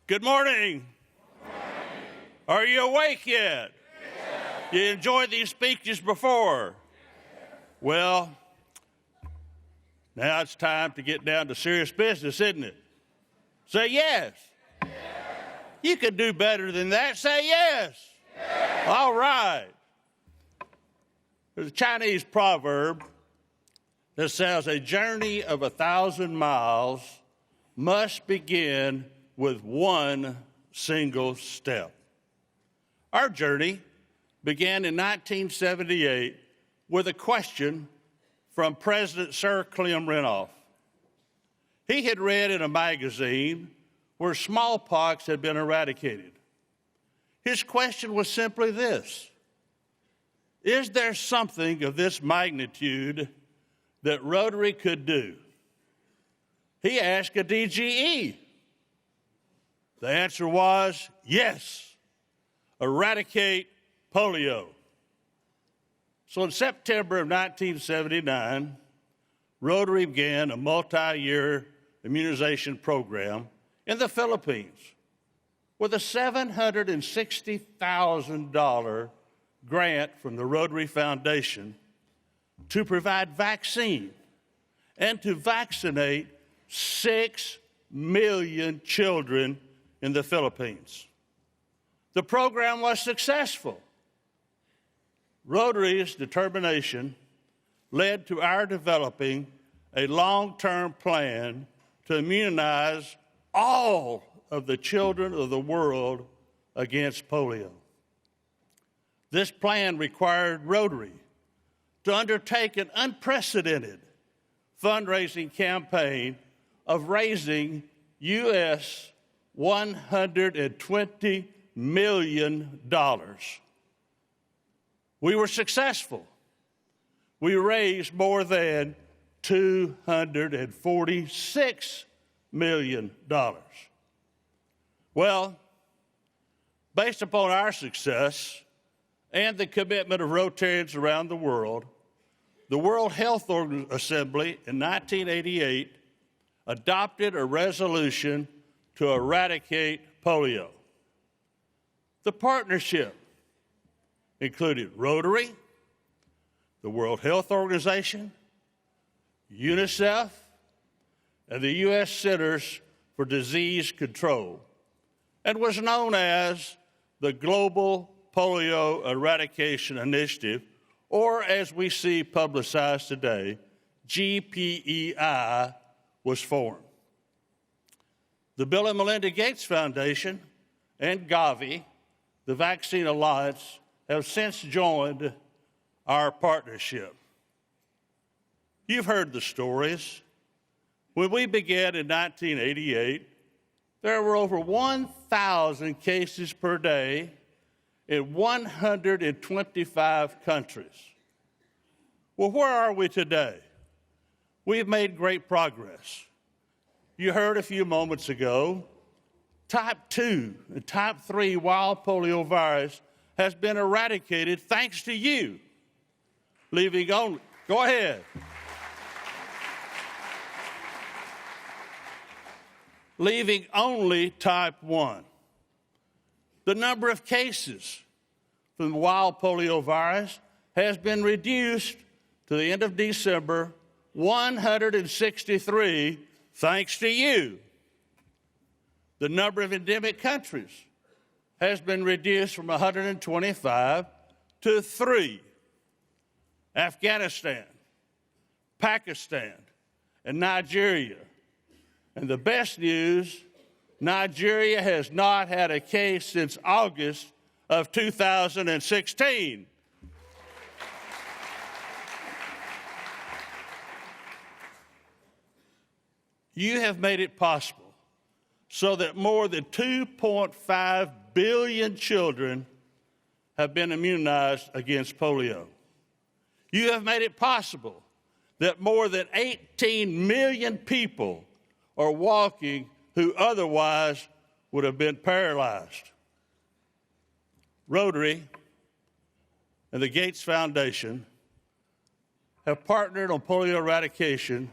Good morning. Are you awake yet? Yes. You enjoyed these speeches before? Well, now it's time to get down to serious business, isn't it? Say yes. You can do better than that. Say yes. All right. There's a Chinese proverb that says a journey of 1,000 miles must begin with one single step. Our journey began in 1978 with a question from President Sir Clem Renouf. He had read in a magazine where smallpox had been eradicated. His question was simply this: is there something of this magnitude that Rotary could do? He asked a DGE. The answer was yes, eradicate polio. So in September of 1979, Rotary began a multi-year immunization program in the Philippines with a $760,000 grant from the Rotary Foundation to provide vaccine and to vaccinate 6 million children in the Philippines. The program was successful. Rotary's determination led to our developing a long-term plan to immunize all of the children of the world against polio. This plan required Rotary to undertake an unprecedented fundraising campaign of raising U.S. $120 million. We were successful. We raised more than $246 million. Well, based upon our success and the commitment of Rotarians around the World Health Assembly in 1988 adopted a resolution to eradicate polio. The partnership included Rotary, the World Health Organization, UNICEF, and the U.S. Centers for Disease Control, and was known as the Global Polio Eradication Initiative, or as we see publicized today, GPEI was formed. The Bill and Melinda Gates Foundation and Gavi, the Vaccine Alliance, have since joined our partnership. You've heard the stories. When we began in 1988, there were over 1,000 cases per day in 125 countries. Well, where are we today? We've made great progress. You heard a few moments ago, type 2 and type 3 wild polio virus has been eradicated thanks to you, leaving only, go ahead. Leaving only type 1. The number of cases from the wild polio virus has been reduced to the end of December, 163, thanks to you. The number of endemic countries has been reduced from 125 to 3. Afghanistan, Pakistan, and Nigeria. And the best news, Nigeria has not had a case since August of 2016. You have made it possible so that more than 2.5 billion children have been immunized against polio. You have made it possible that more than 18 million people are walking who otherwise would have been paralyzed. Rotary and the Gates Foundation have partnered on polio eradication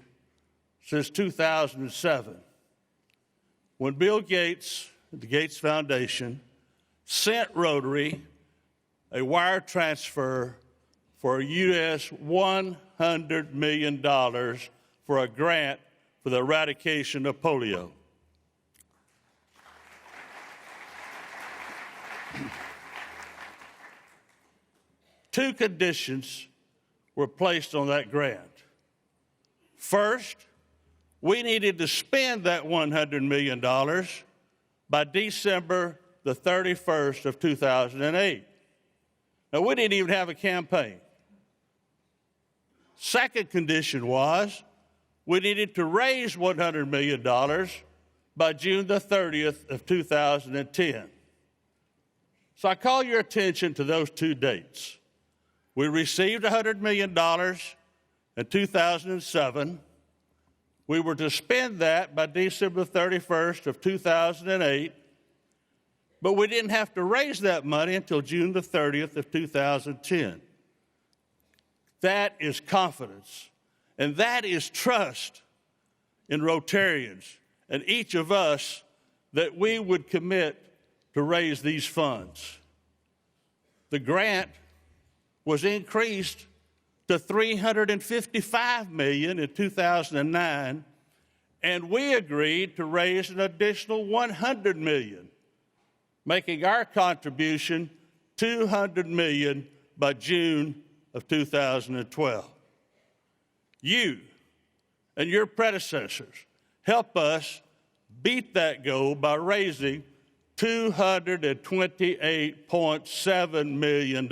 since 2007, when Bill Gates the Gates Foundation, sent Rotary a wire transfer for U.S. $100 million for a grant for the eradication of polio. Two conditions were placed on that grant. First, we needed to spend that $100 million by December the 31st of 2008. Now, we didn't even have a campaign. Second condition was we needed to raise $100 million by June the 30th of 2010. So I call your attention to those two dates. We received $100 million in 2007. We were to spend that by December 31st of 2008, but we didn't have to raise that money until June the 30th of 2010. That is confidence, and that is trust in Rotarians and each of us that we would commit to raise these funds. The grant was increased to $355 million in 2009, and we agreed to raise an additional $100 million, making our contribution $200 million by June of 2012. You and your predecessors help us beat that goal by raising $228.7 million.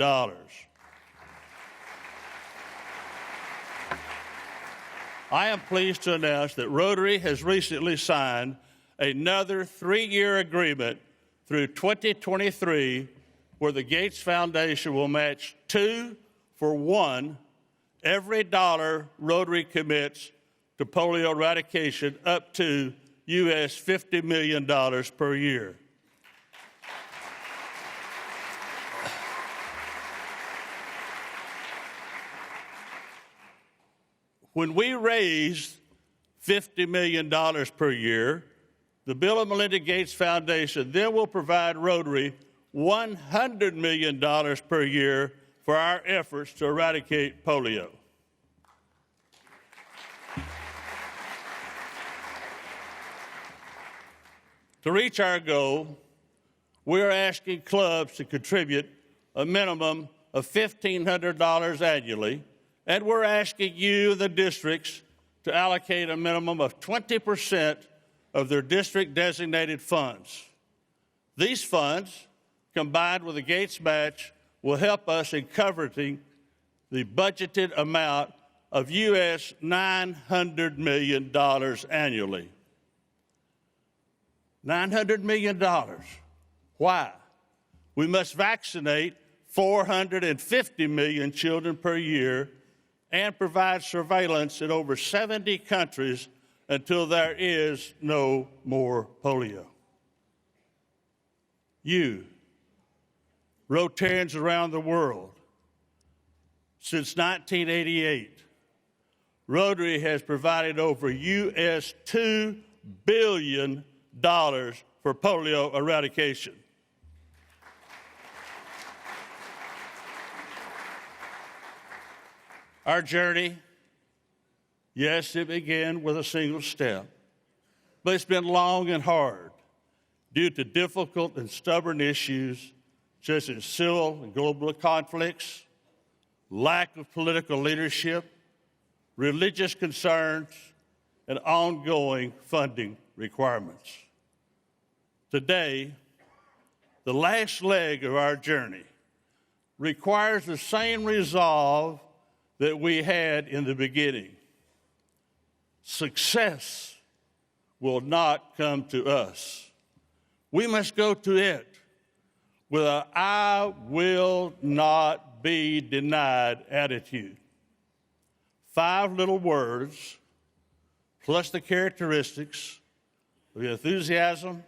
I am pleased to announce that Rotary has recently signed another 3-year agreement through 2023 where the Gates Foundation will match 2 for 1 every dollar Rotary commits to polio eradication up to U.S. $50 million per year. When we raise $50 million per year, the Bill and Melinda Gates Foundation then will provide Rotary $100 million per year for our efforts to eradicate polio. To reach our goal, we are asking clubs to contribute a minimum of $1,500 annually, and we're asking you, the districts, to allocate a minimum of 20% of their district-designated funds. These funds, combined with the Gates match, will help us in covering the budgeted amount of U.S. $900 million annually. $900 million. Why? We must vaccinate 450 million children per year and provide surveillance in over 70 countries until there is no more polio. You, Rotarians around the world, since 1988, Rotary has provided over U.S. $2 billion for polio eradication. Our journey, yes, it began with a single step, but it's been long and hard due to difficult and stubborn issues such as civil and global conflicts, lack of political leadership, religious concerns, and ongoing funding requirements. Today, the last leg of our journey requires the same resolve that we had in the beginning. Success will not come to us. We must go to it with a "I will not be denied" attitude. 5 little words, plus the characteristics of enthusiasm,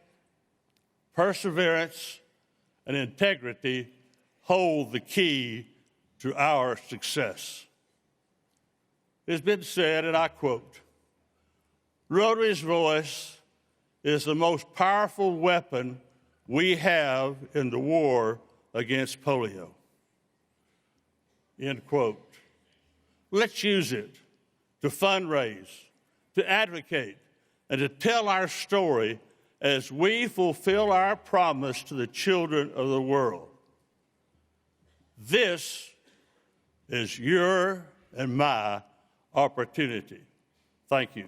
perseverance, and integrity hold the key to our success. It's been said, and I quote, "Rotary's voice is the most powerful weapon we have in the war against polio. End quote. Let's use it to fundraise, to advocate, and to tell our story as we fulfill our promise to the children of the world. This is your and my opportunity. Thank you.